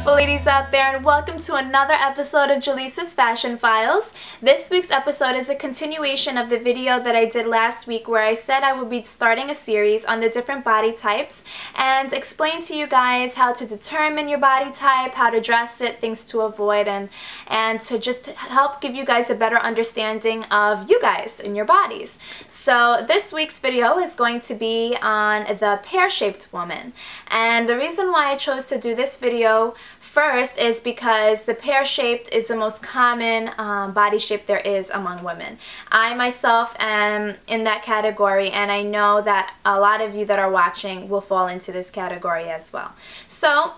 beautiful ladies out there, and welcome to another episode of Jalisa's Fashion Files. This week's episode is a continuation of the video that I did last week where I said I would be starting a series on the different body types and explain to you guys how to determine your body type, how to dress it, things to avoid, and to just help give you guys a better understanding of you guys and your bodies. So this week's video is going to be on the pear-shaped woman, and the reason why I chose to do this video first is because the pear-shaped is the most common body shape there is among women. I myself am in that category, and I know that a lot of you that are watching will fall into this category as well. So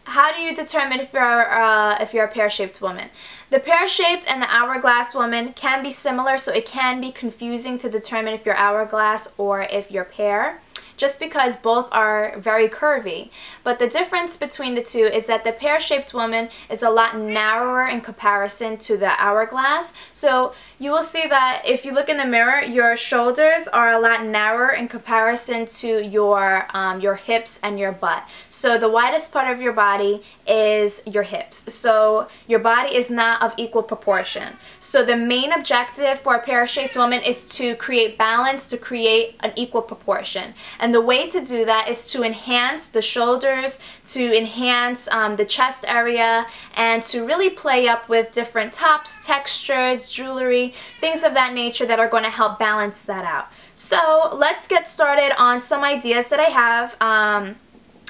how do you determine if you're a pear-shaped woman? The pear-shaped and the hourglass woman can be similar, so it can be confusing to determine if you're hourglass or if you're pear, just because both are very curvy. But the difference between the two is that the pear-shaped woman is a lot narrower in comparison to the hourglass. So you will see that if you look in the mirror, your shoulders are a lot narrower in comparison to your hips and your butt. So the widest part of your body is your hips. So your body is not of equal proportion. So the main objective for a pear-shaped woman is to create balance, to create an equal proportion. And the way to do that is to enhance the shoulders, to enhance the chest area, and to really play up with different tops, textures, jewelry, things of that nature that are going to help balance that out. So let's get started on some ideas that I have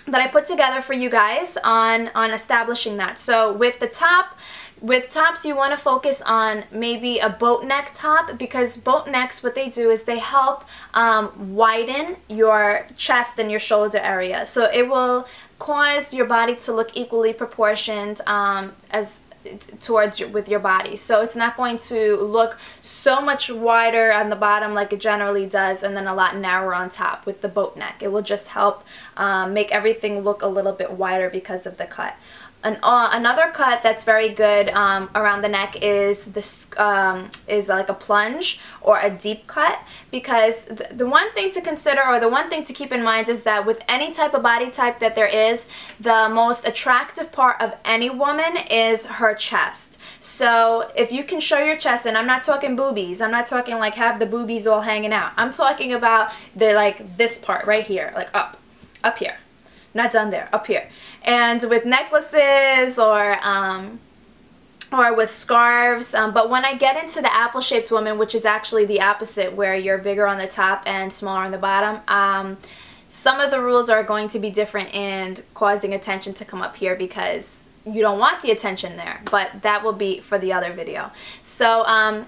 that I put together for you guys on establishing that. So with tops, you want to focus on maybe a boat neck top, because boat necks, what they do is they help widen your chest and your shoulder area. So it will cause your body to look equally proportioned with your body. So it's not going to look so much wider on the bottom like it generally does, and then a lot narrower on top with the boat neck. It will just help make everything look a little bit wider because of the cut. Another cut that's very good around the neck is like a plunge or a deep cut, because the one thing to consider, or the one thing to keep in mind, is that with any type of body type that there is, the most attractive part of any woman is her chest. So if you can show your chest, and I'm not talking boobies, I'm not talking like have the boobies all hanging out, I'm talking about this part right here, like up here. Not done there, up here. And with necklaces or with scarves, but when I get into the apple-shaped woman, which is actually the opposite, where you're bigger on the top and smaller on the bottom, some of the rules are going to be different and causing attention to come up here, because you don't want the attention there, but that will be for the other video. So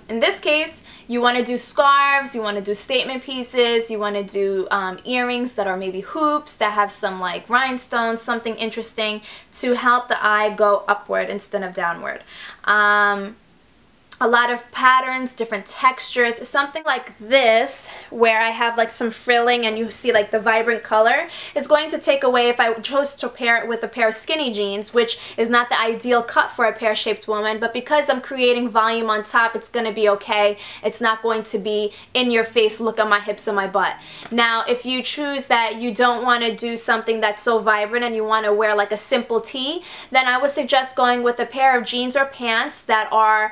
in this case, you want to do scarves, you want to do statement pieces, you want to do earrings that are maybe hoops, that have some like rhinestones, something interesting to help the eye go upward instead of downward. A lot of patterns, different textures, something like this where I have like some frilling and you see like the vibrant color is going to take away if I chose to pair it with a pair of skinny jeans, which is not the ideal cut for a pear-shaped woman, but because I'm creating volume on top, it's going to be okay. It's not going to be in your face, look at my hips and my butt. Now if you choose that you don't want to do something that's so vibrant and you want to wear like a simple tee, then I would suggest going with a pair of jeans or pants that are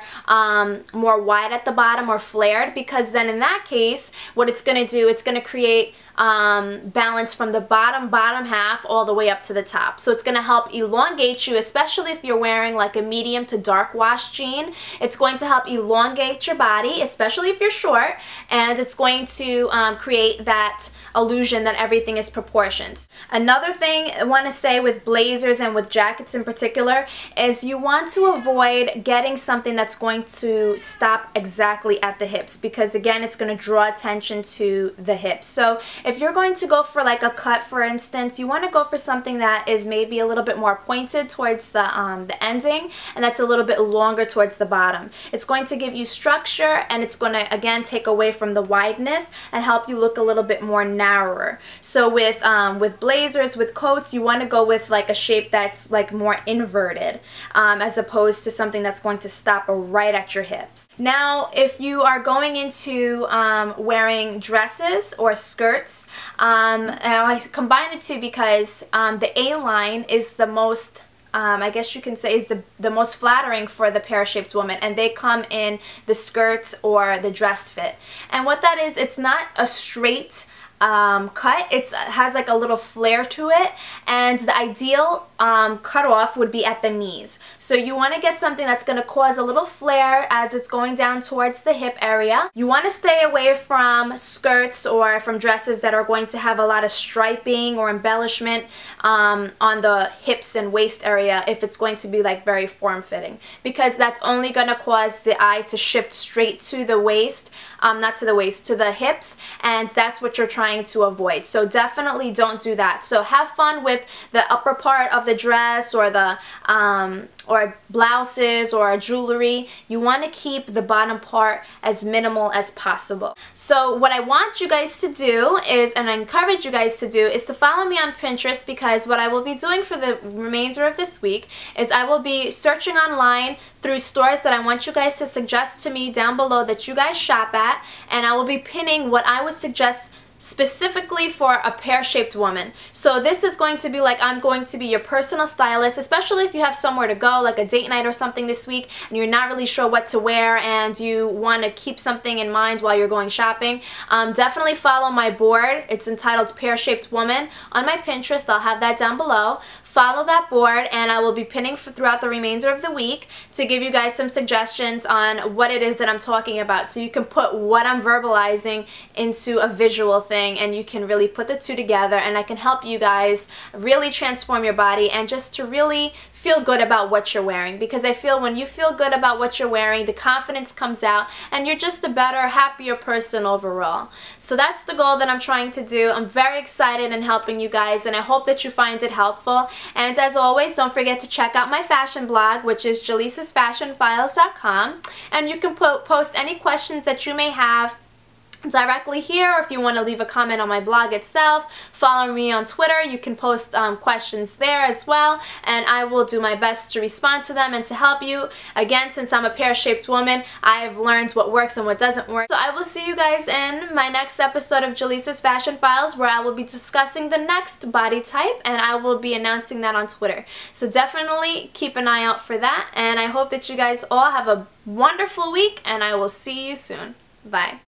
more wide at the bottom or flared, because then in that case what it's going to do, it's going to create balance from the bottom half all the way up to the top. So it's going to help elongate you, especially if you're wearing like a medium to dark wash jean. It's going to help elongate your body, especially if you're short, and it's going to create that illusion that everything is proportioned. Another thing I want to say with blazers and with jackets in particular is you want to avoid getting something that's going to stop exactly at the hips, because again it's going to draw attention to the hips. So if you're going to go for like a cut, for instance, you want to go for something that is maybe a little bit more pointed towards the ending, and that's a little bit longer towards the bottom. It's going to give you structure, and it's going to again take away from the wideness and help you look a little bit more narrower. So with blazers, with coats, you want to go with like a shape that's like more inverted, as opposed to something that's going to stop right at your hips. Now if you are going into wearing dresses or skirts, and I combine the two because the A-line is the most I guess you can say, is the most flattering for the pear-shaped woman, and they come in the skirts or the dress fit. And what that is, it's not a straight cut. It has like a little flare to it, and the ideal cutoff would be at the knees. So you want to get something that's going to cause a little flare as it's going down towards the hip area. You want to stay away from skirts or from dresses that are going to have a lot of striping or embellishment on the hips and waist area if it's going to be like very form-fitting, because that's only going to cause the eye to shift straight to the waist, not to the waist, to the hips, and that's what you're trying to avoid. So definitely don't do that. So have fun with the upper part of the dress or the or blouses or jewelry. You want to keep the bottom part as minimal as possible. So what I want you guys to do is, and I encourage you guys to do, is to follow me on Pinterest, because what I will be doing for the remainder of this week is I will be searching online through stores that I want you guys to suggest to me down below that you guys shop at, and I will be pinning what I would suggest specifically for a pear-shaped woman. So this is going to be like, I'm going to be your personal stylist, especially if you have somewhere to go, like a date night or something this week, and you're not really sure what to wear and you want to keep something in mind while you're going shopping. Definitely follow my board. It's entitled Pear-Shaped Woman on my Pinterest. I'll have that down below. Follow that board, and I will be pinning throughout the remainder of the week to give you guys some suggestions on what it is that I'm talking about, so you can put what I'm verbalizing into a visual thing, and you can really put the two together, and I can help you guys really transform your body and just to really feel good about what you're wearing, because I feel when you feel good about what you're wearing, the confidence comes out and you're just a better, happier person overall. So that's the goal that I'm trying to do. I'm very excited in helping you guys, and I hope that you find it helpful. And as always, don't forget to check out my fashion blog, which is jalisasfashionfiles.com, and you can post any questions that you may have directly here, or if you want to leave a comment on my blog itself. Follow me on Twitter. You can post questions there as well, and I will do my best to respond to them and to help you. Again, since I'm a pear-shaped woman, I've learned what works and what doesn't work. So I will see you guys in my next episode of Jalisa's Fashion Files, where I will be discussing the next body type, and I will be announcing that on Twitter. So definitely keep an eye out for that, and I hope that you guys all have a wonderful week, and I will see you soon. Bye.